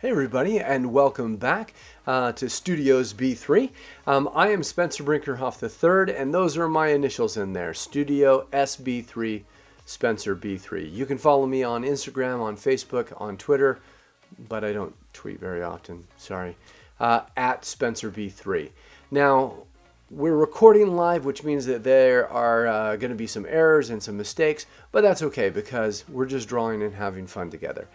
Hey everybody, and welcome back to Studios B3. I am Spencer Brinkerhoff III, and those are my initials in there, Studio SB3, Spencer B3. You can follow me on Instagram, on Facebook, on Twitter, but I don't tweet very often, sorry, at Spencer B3. Now, we're recording live, which means that there are going to be some errors and some mistakes, but that's okay because we're just drawing and having fun together.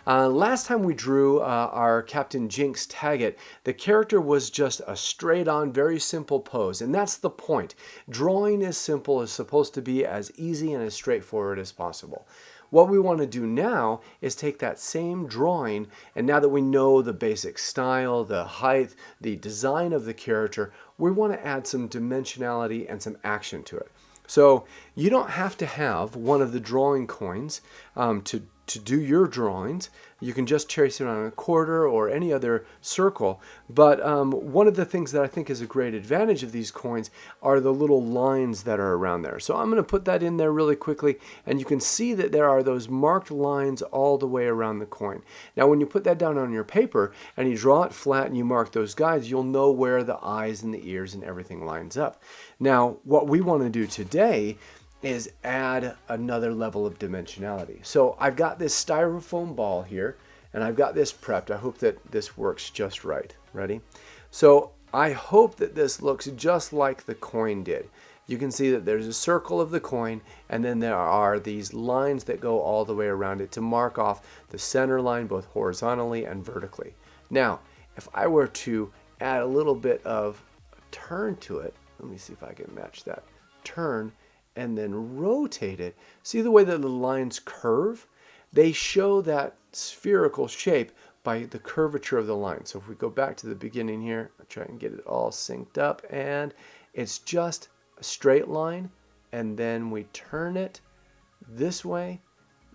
Last time we drew our Captain Jinx Tagget, the character was just a straight-on, very simple pose, and that's the point. Drawing is simple is supposed to be as easy and as straightforward as possible. What we want to do now is take that same drawing, and now that we know the basic style, the height, the design of the character, we want to add some dimensionality and some action to it. So you don't have to have one of the drawing coins to do your drawings. You can just trace it on a quarter or any other circle. But one of the things that I think is a great advantage of these coins are the little lines that are around there. So I'm going to put that in there really quickly, and you can see that there are those marked lines all the way around the coin. Now when you put that down on your paper and you draw it flat and you mark those guides, you'll know where the eyes and the ears and everything lines up. Now what we want to do today is add another level of dimensionality. So I've got this styrofoam ball here, and I've got this prepped. I hope that this works just right. Ready? So I hope that this looks just like the coin did. You can see that there's a circle of the coin, and then there are these lines that go all the way around it to mark off the center line both horizontally and vertically. Now, if I were to add a little bit of a turn to it, let me see if I can match that. Turn, and then rotate it. See the way that the lines curve? They show that spherical shape by the curvature of the line. So if we go back to the beginning here, I'll try and get it all synced up, and it's just a straight line, and then we turn it this way,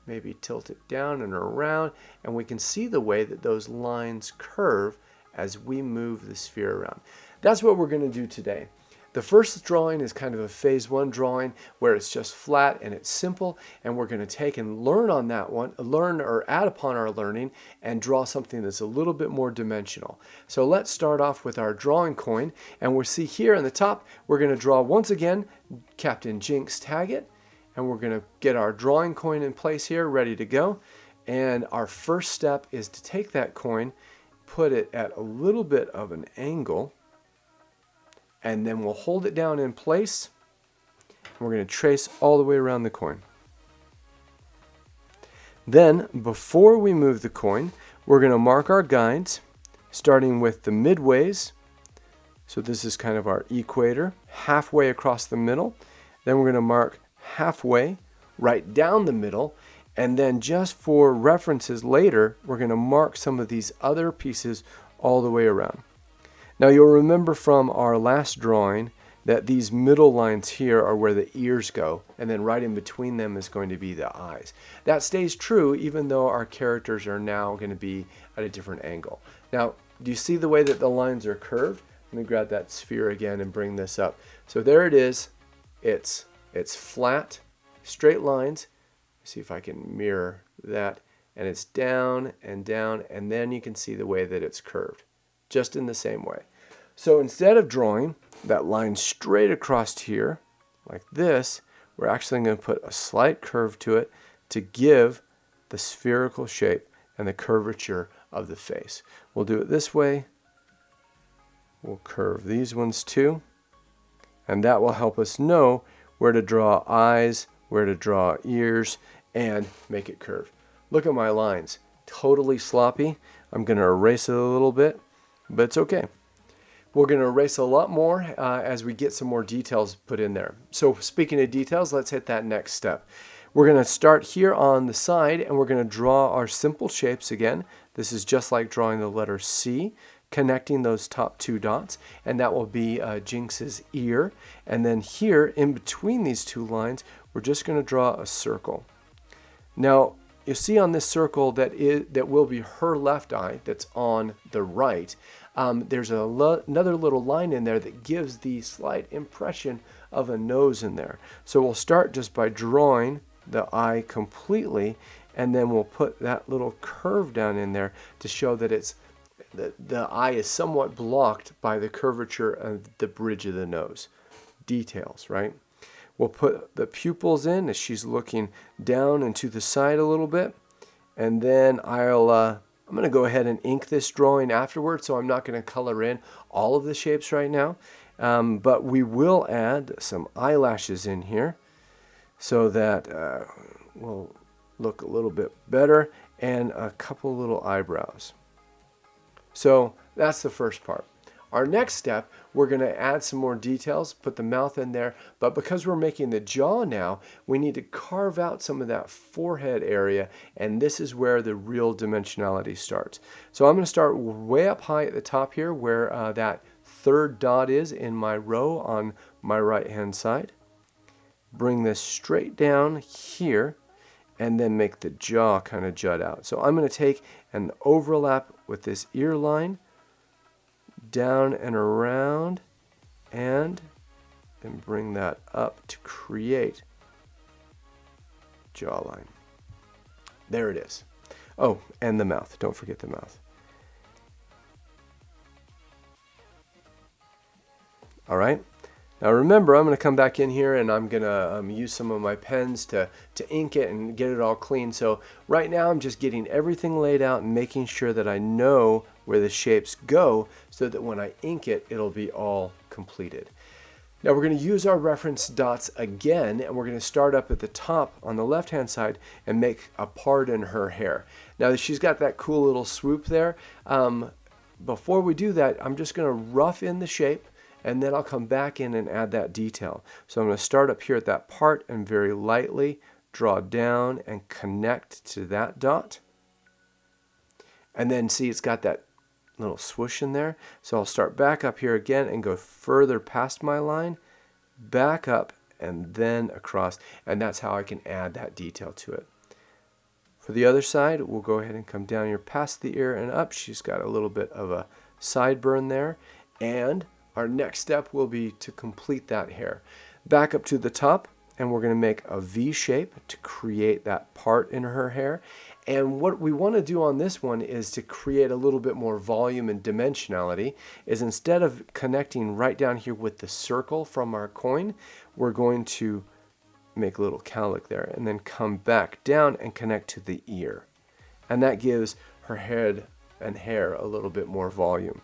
maybe tilt it down and around, and we can see the way that those lines curve as we move the sphere around. That's what we're going to do today. The first drawing is kind of a phase one drawing where it's just flat and it's simple, and we're going to take and learn on that one, learn or add upon our learning and draw something that's a little bit more dimensional. So let's start off with our drawing coin, and we'll see here on the top we're going to draw once again Captain Jinx Tagget, and we're going to get our drawing coin in place here ready to go. And our first step is to take that coin, put it at a little bit of an angle, and then we'll hold it down in place. We're going to trace all the way around the coin. Then, before we move the coin, we're going to mark our guides, starting with the midways. So this is kind of our equator, halfway across the middle. Then we're going to mark halfway, right down the middle, and then just for references later, we're going to mark some of these other pieces all the way around. Now you'll remember from our last drawing that these middle lines here are where the ears go, and then right in between them is going to be the eyes. That stays true even though our characters are now going to be at a different angle. Now, do you see the way that the lines are curved? Let me grab that sphere again and bring this up. So there it is. It's flat, straight lines. See if I can mirror that. And it's down, and then you can see the way that it's curved, just in the same way. So instead of drawing that line straight across here, like this, we're actually going to put a slight curve to it to give the spherical shape and the curvature of the face. We'll do it this way. We'll curve these ones too, and that will help us know where to draw eyes, where to draw ears, and make it curve. Look at my lines. Totally sloppy. I'm going to erase it a little bit, but it's okay. We're going to erase a lot more as we get some more details put in there. So speaking of details, let's hit that next step. We're going to start here on the side, and we're going to draw our simple shapes again. This is just like drawing the letter C, connecting those top two dots, and that will be Jinx's ear. And then here, in between these two lines, we're just going to draw a circle. Now, you see on this circle that will be her left eye that's on the right. There's another little line in there that gives the slight impression of a nose in there. So we'll start just by drawing the eye completely, and then we'll put that little curve down in there to show that the eye is somewhat blocked by the curvature of the bridge of the nose. Details, right? We'll put the pupils in as she's looking down and to the side a little bit, and then I'm going to go ahead and ink this drawing afterwards, so I'm not going to color in all of the shapes right now, but we will add some eyelashes in here so that will look a little bit better, and a couple little eyebrows. So that's the first part. Our next step, we're going to add some more details, put the mouth in there, but because we're making the jaw now, we need to carve out some of that forehead area, and this is where the real dimensionality starts. So I'm going to start way up high at the top here where that third dot is in my row on my right hand side. Bring this straight down here, and then make the jaw kind of jut out. So I'm going to take and overlap with this ear line, down and around, and then bring that up to create jawline. There it is. Oh, and the mouth. Don't forget the mouth. All right. Now remember, I'm going to come back in here and I'm going to use some of my pens to ink it and get it all clean. So right now I'm just getting everything laid out and making sure that I know where the shapes go so that when I ink it, it'll be all completed. Now we're going to use our reference dots again, and we're going to start up at the top on the left hand side and make a part in her hair. Now she's got that cool little swoop there. Before we do that, I'm just going to rough in the shape, and then I'll come back in and add that detail. So I'm going to start up here at that part and very lightly draw down and connect to that dot. And then see, it's got that little swoosh in there. So I'll start back up here again and go further past my line, back up, and then across. And that's how I can add that detail to it. For the other side, we'll go ahead and come down here past the ear and up. She's got a little bit of a sideburn there. And our next step will be to complete that hair. Back up to the top, and we're going to make a V shape to create that part in her hair. And what we want to do on this one is to create a little bit more volume and dimensionality, is instead of connecting right down here with the circle from our coin, we're going to make a little cowlick there and then come back down and connect to the ear. And that gives her head and hair a little bit more volume.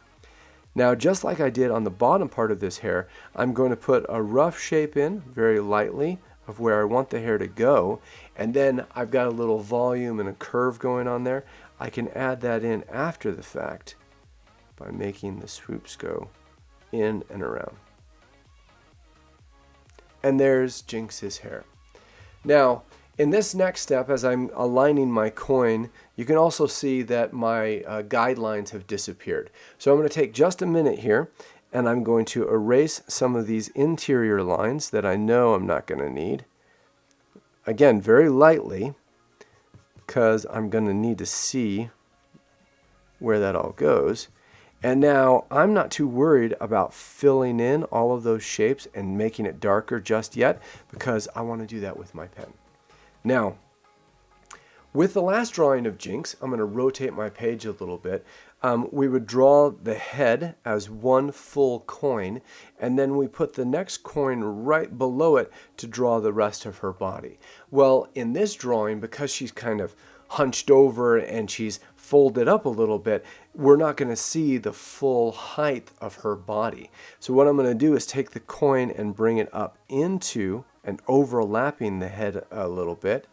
Now, just like I did on the bottom part of this hair, I'm going to put a rough shape in very lightly of where I want the hair to go, and then I've got a little volume and a curve going on there. I can add that in after the fact by making the swoops go in and around. And there's Jinx's hair. Now, in this next step, as I'm aligning my coin, you can also see that my guidelines have disappeared. So I'm going to take just a minute here, and I'm going to erase some of these interior lines that I know I'm not going to need. Again, very lightly, because I'm going to need to see where that all goes. And now I'm not too worried about filling in all of those shapes and making it darker just yet, because I want to do that with my pen. Now, with the last drawing of Jinx, I'm going to rotate my page a little bit. We would draw the head as one full coin, and then we put the next coin right below it to draw the rest of her body. Well, in this drawing, because she's kind of hunched over and she's folded up a little bit, we're not going to see the full height of her body. So what I'm going to do is take the coin and bring it up into and overlapping the head a little bit.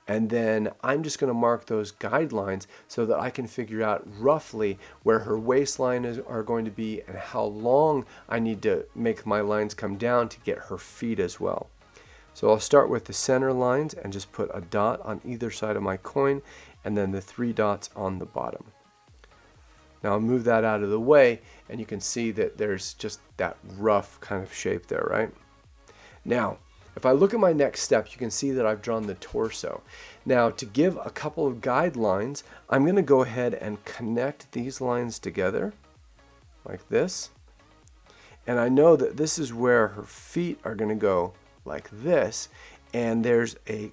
And then I'm just going to mark those guidelines so that I can figure out roughly where her waistline are going to be and how long I need to make my lines come down to get her feet as well. So I'll start with the center lines and just put a dot on either side of my coin, and then the 3 dots on the bottom. Now I'll move that out of the way, and you can see that there's just that rough kind of shape there, right? Now, if I look at my next step, you can see that I've drawn the torso. Now, to give a couple of guidelines, I'm going to go ahead and connect these lines together like this. And I know that this is where her feet are going to go like this, and there's a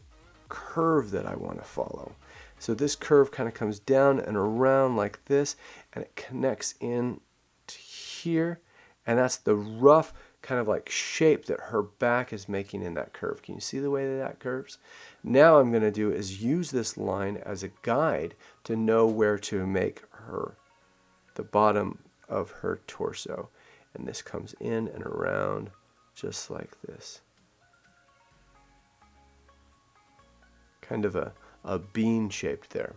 curve that I want to follow. So this curve kind of comes down and around like this, and it connects in to here, and that's the rough kind of like shape that her back is making in that curve. Can you see the way that curves? Now I'm going to do is use this line as a guide to know where to make the bottom of her torso. And this comes in and around just like this. Kind of a bean shaped there.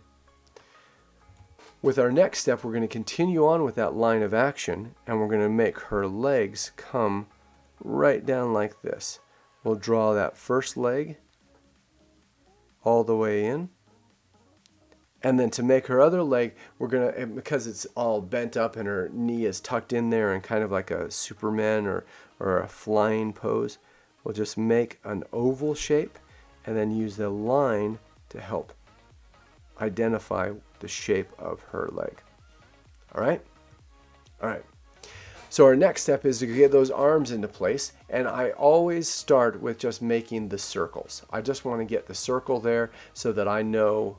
With our next step, we're going to continue on with that line of action, and we're going to make her legs come right down like this. We'll draw that first leg all the way in. And then to make her other leg, we're going to, because it's all bent up and her knee is tucked in there and kind of like a Superman or a flying pose, we'll just make an oval shape and then use the line to help identify the shape of her leg. All right? All right. So our next step is to get those arms into place, and I always start with just making the circles. I just want to get the circle there so that I know,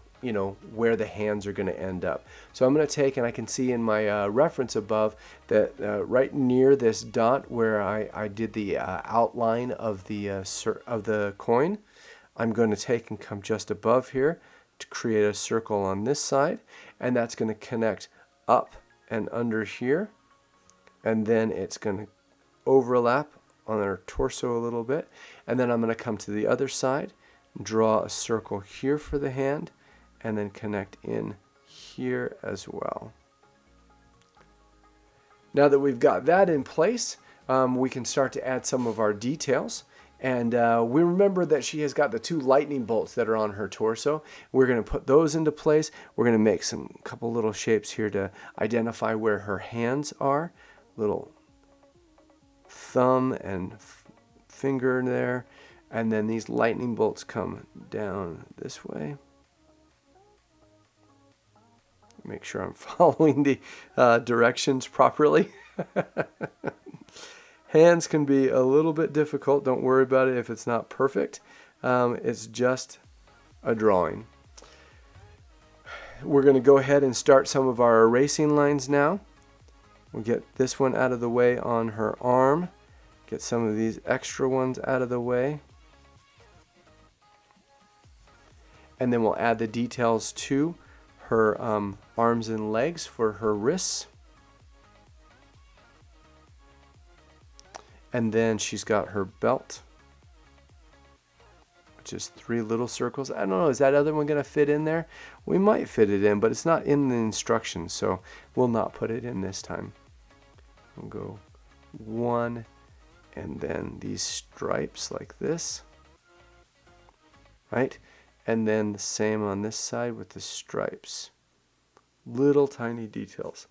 where the hands are going to end up. So I'm going to take, and I can see in my reference above that right near this dot where I did the outline of the coin, I'm going to take and come just above here to create a circle on this side, and that's going to connect up and under here. And then it's going to overlap on her torso a little bit. And then I'm going to come to the other side, draw a circle here for the hand, and then connect in here as well. Now that we've got that in place, we can start to add some of our details. And we remember that she has got the 2 lightning bolts that are on her torso. We're going to put those into place. We're going to make couple little shapes here to identify where her hands are. Little thumb and finger there, and then these lightning bolts come down this way. Make sure I'm following the directions properly. Hands can be a little bit difficult. Don't worry about it if it's not perfect. It's just a drawing. We're going to go ahead and start some of our erasing lines now. We'll get this one out of the way on her arm. Get some of these extra ones out of the way. And then we'll add the details to her arms and legs for her wrists. And then she's got her belt, which is 3 little circles. I don't know, is that other one going to fit in there? We might fit it in, but it's not in the instructions, so we'll not put it in this time. We'll go 1, and then these stripes like this, right? And then the same on this side with the stripes. Little tiny details.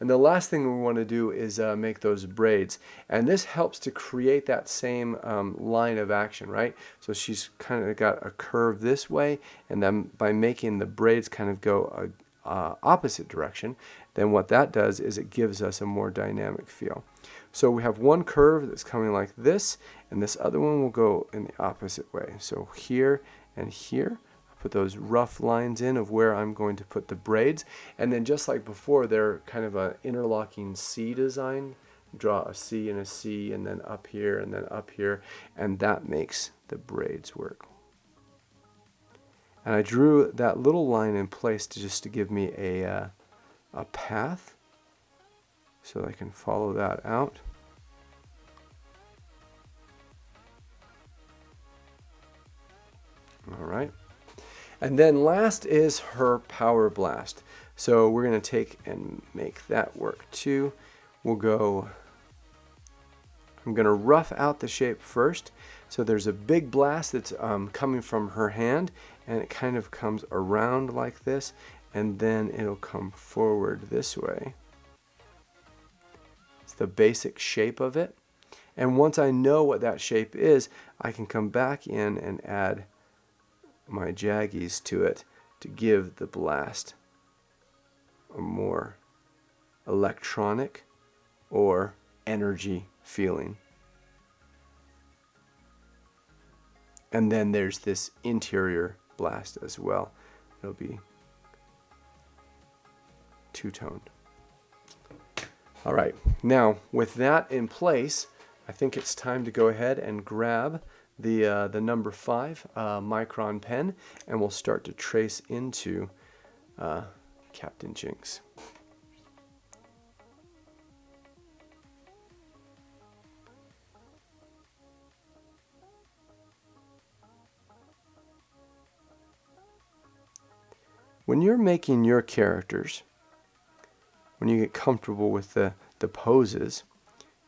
And the last thing we want to do is make those braids. And this helps to create that same line of action, right? So she's kind of got a curve this way, and then by making the braids kind of go opposite direction, then what that does is it gives us a more dynamic feel. So we have one curve that's coming like this, and this other one will go in the opposite way. So here and here, I'll put those rough lines in of where I'm going to put the braids, and then just like before, they're kind of an interlocking C design. Draw a C and a C, and then up here and then up here, and that makes the braids work. And I drew that little line in place just to give me a path so I can follow that out. All right. And then last is her power blast. So we're going to take and make that work too. I'm going to rough out the shape first. So there's a big blast that's coming from her hand, and it kind of comes around like this, and then it'll come forward this way. It's the basic shape of it. And once I know what that shape is, I can come back in and add my jaggies to it to give the blast a more electronic or energy feeling. And then there's this interior blast as well. it'll be two-toned. All right, now with that in place, I think it's time to go ahead and grab the number 5 micron pen, and we'll start to trace into Captain Jinx. When you're making your characters, when you get comfortable with the poses,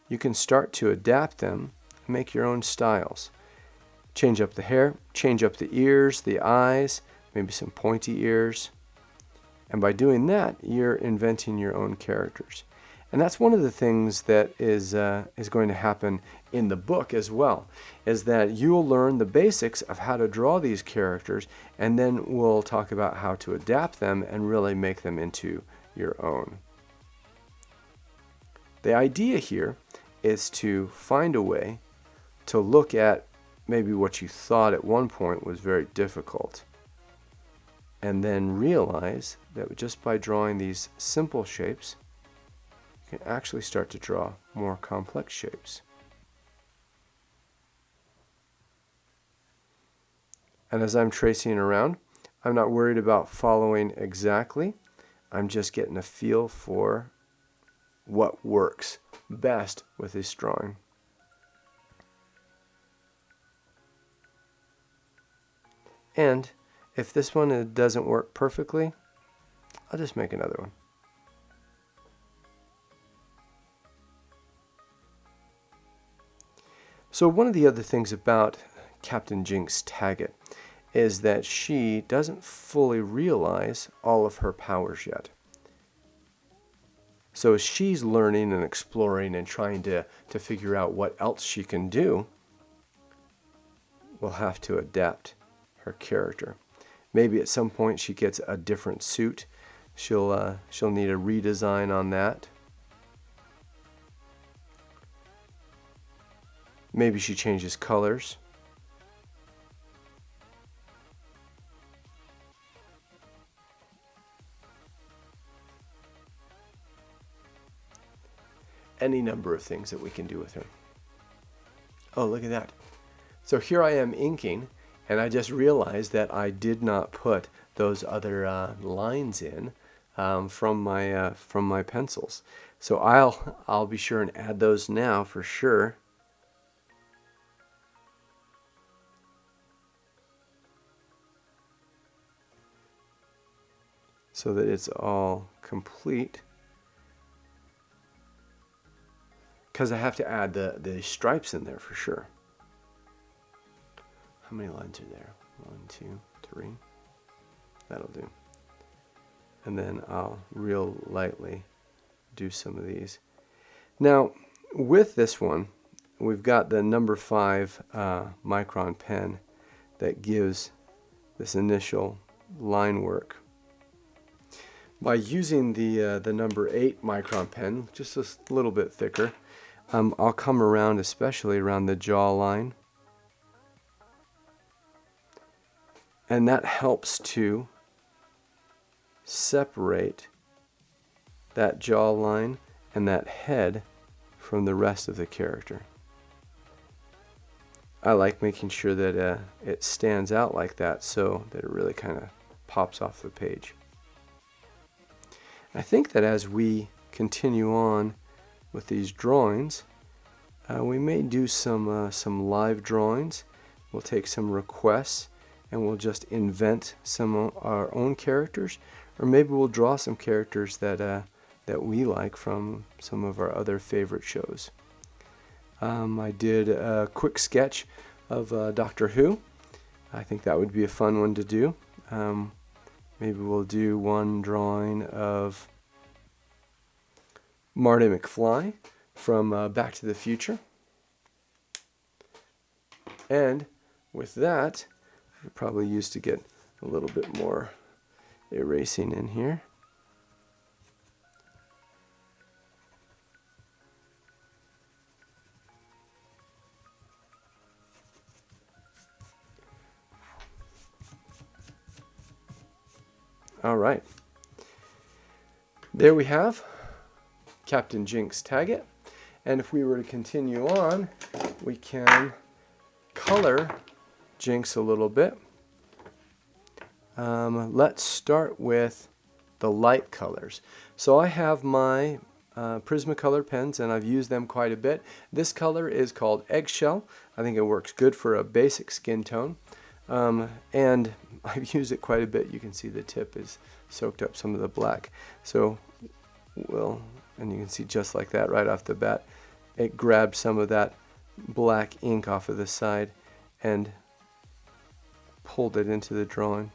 you can start to adapt them and make your own styles. Change up the hair, change up the ears, the eyes, maybe some pointy ears. And by doing that, you're inventing your own characters. And that's one of the things that is going to happen in the book as well, is that you'll learn the basics of how to draw these characters, and then we'll talk about how to adapt them and really make them into your own. The idea here is to find a way to look at maybe what you thought at one point was very difficult, and then realize that just by drawing these simple shapes, you can actually start to draw more complex shapes. And as I'm tracing around, I'm not worried about following exactly. I'm just getting a feel for what works best with this drawing. And if this one doesn't work perfectly, I'll just make another one. So one of the other things about Captain Jinx Tagget is that she doesn't fully realize all of her powers yet. So as she's learning and exploring and trying to figure out what else she can do, we'll have to adapt her character. Maybe at some point she gets a different suit. She'll need a redesign on that. Maybe she changes colors. Any number of things that we can do with her. Oh, look at that. So here I am inking, and I just realized that I did not put those other lines in from my pencils. So I'll be sure and add those now for sure. So that it's all complete. Because I have to add the stripes in there for sure. How many lines are there? 1, 2, 3. That'll do. And then I'll real lightly do some of these. Now, with this one, we've got the number 5 micron pen that gives this initial line work. By using the number 8 micron pen, just a little bit thicker, I'll come around, especially around the jawline. And that helps to separate that jawline and that head from the rest of the character. I like making sure that it stands out like that so that it really kind of pops off the page. I think that as we continue on with these drawings, we may do some live drawings. We'll take some requests and we'll just invent some of our own characters, or maybe we'll draw some characters that we like from some of our other favorite shows. I did a quick sketch of Doctor Who. I think that would be a fun one to do. Maybe we'll do one drawing of Marty McFly from Back to the Future. And with that, I probably used to get a little bit more erasing in here. All right. There we have Captain Jinx Tagget. And if we were to continue on, we can color Jinx a little bit. Let's start with the light colors. So I have my Prismacolor pens, and I've used them quite a bit. This color is called Eggshell. I think it works good for a basic skin tone. And I've used it quite a bit. You can see the tip is soaked up some of the black. So and you can see just like that right off the bat, it grabbed some of that black ink off of the side and pulled it into the drawing.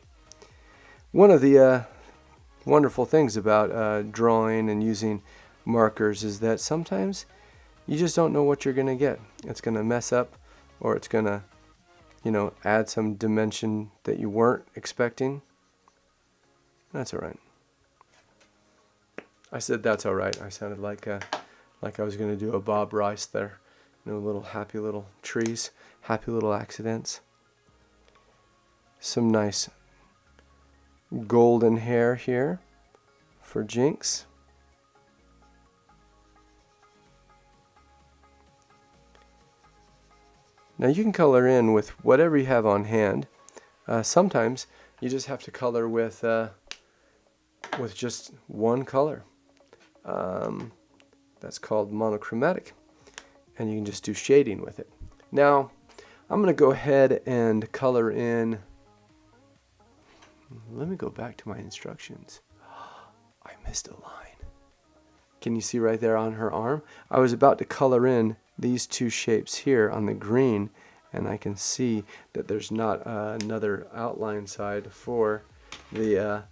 One of the wonderful things about drawing and using markers is that sometimes you just don't know what you're going to get. It's going to mess up, or it's going to, add some dimension that you weren't expecting. That's all right. I said that's all right. I sounded like I was going to do a Bob Rice there. Little happy little trees, happy little accidents. Some nice golden hair here for Jinx. Now you can color in with whatever you have on hand. Sometimes you just have to color with just one color. That's called monochromatic, and you can just do shading with it. Now I'm going to go ahead and color in. Let me go back to my instructions. I missed a line. Can you see right there on her arm? I was about to color in these two shapes here on the green, and I can see that there's not another outline side for the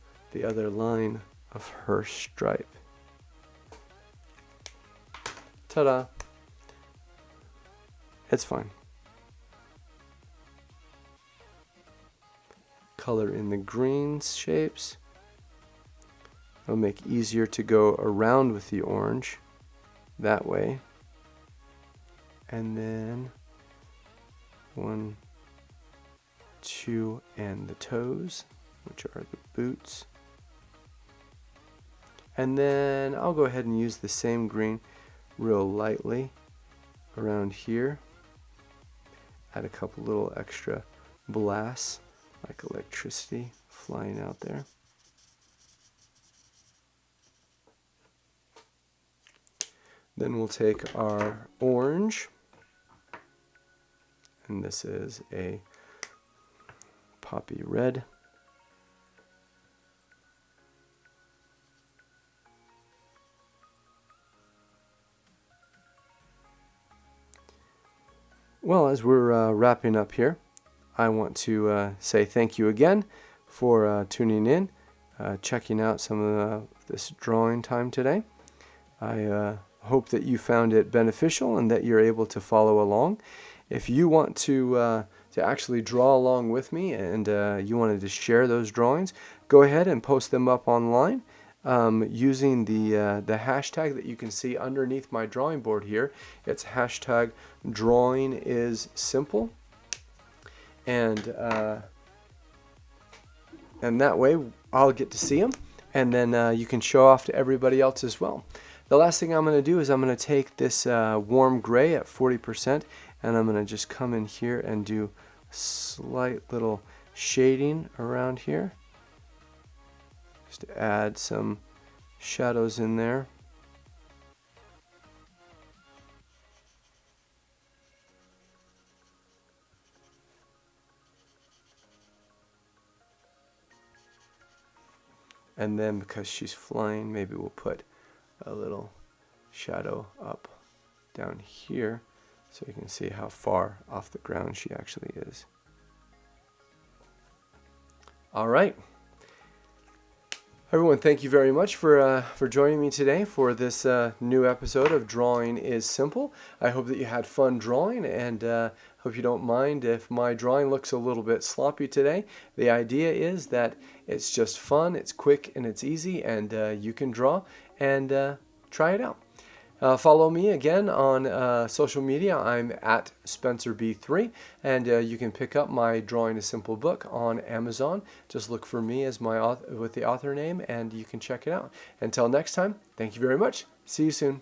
other line of her stripe. Ta-da! It's fine. Color in the green shapes. It'll make it easier to go around with the orange that way. And then 1, 2, and the toes, which are the boots. And then I'll go ahead and use the same green real lightly around here. Add a couple little extra blasts, like electricity flying out there. Then we'll take our orange, and this is a poppy red. Well, as we're wrapping up here, I want to say thank you again for tuning in, checking out some of this drawing time today. I hope that you found it beneficial and that you're able to follow along. If you want to actually draw along with me and you wanted to share those drawings, go ahead and post them up online using the hashtag that you can see underneath my drawing board here. It's hashtag DrawingIsSimple, and that way I'll get to see them, and then you can show off to everybody else as well. The last thing I'm going to do is I'm going to take this warm gray at 40%, and I'm going to just come in here and do slight little shading around here, just to add some shadows in there. And then because she's flying, maybe we'll put a little shadow up down here so you can see how far off the ground she actually is. All right. Everyone, thank you very much for joining me today for this new episode of Drawing is Simple. I hope that you had fun drawing, and hope you don't mind if my drawing looks a little bit sloppy today. The idea is that it's just fun, it's quick, and it's easy, and you can draw and try it out. Follow me again on social media. I'm at SpencerB3, and you can pick up my Drawing is Simple book on Amazon. Just look for me as with the author name, and you can check it out. Until next time, thank you very much. See you soon.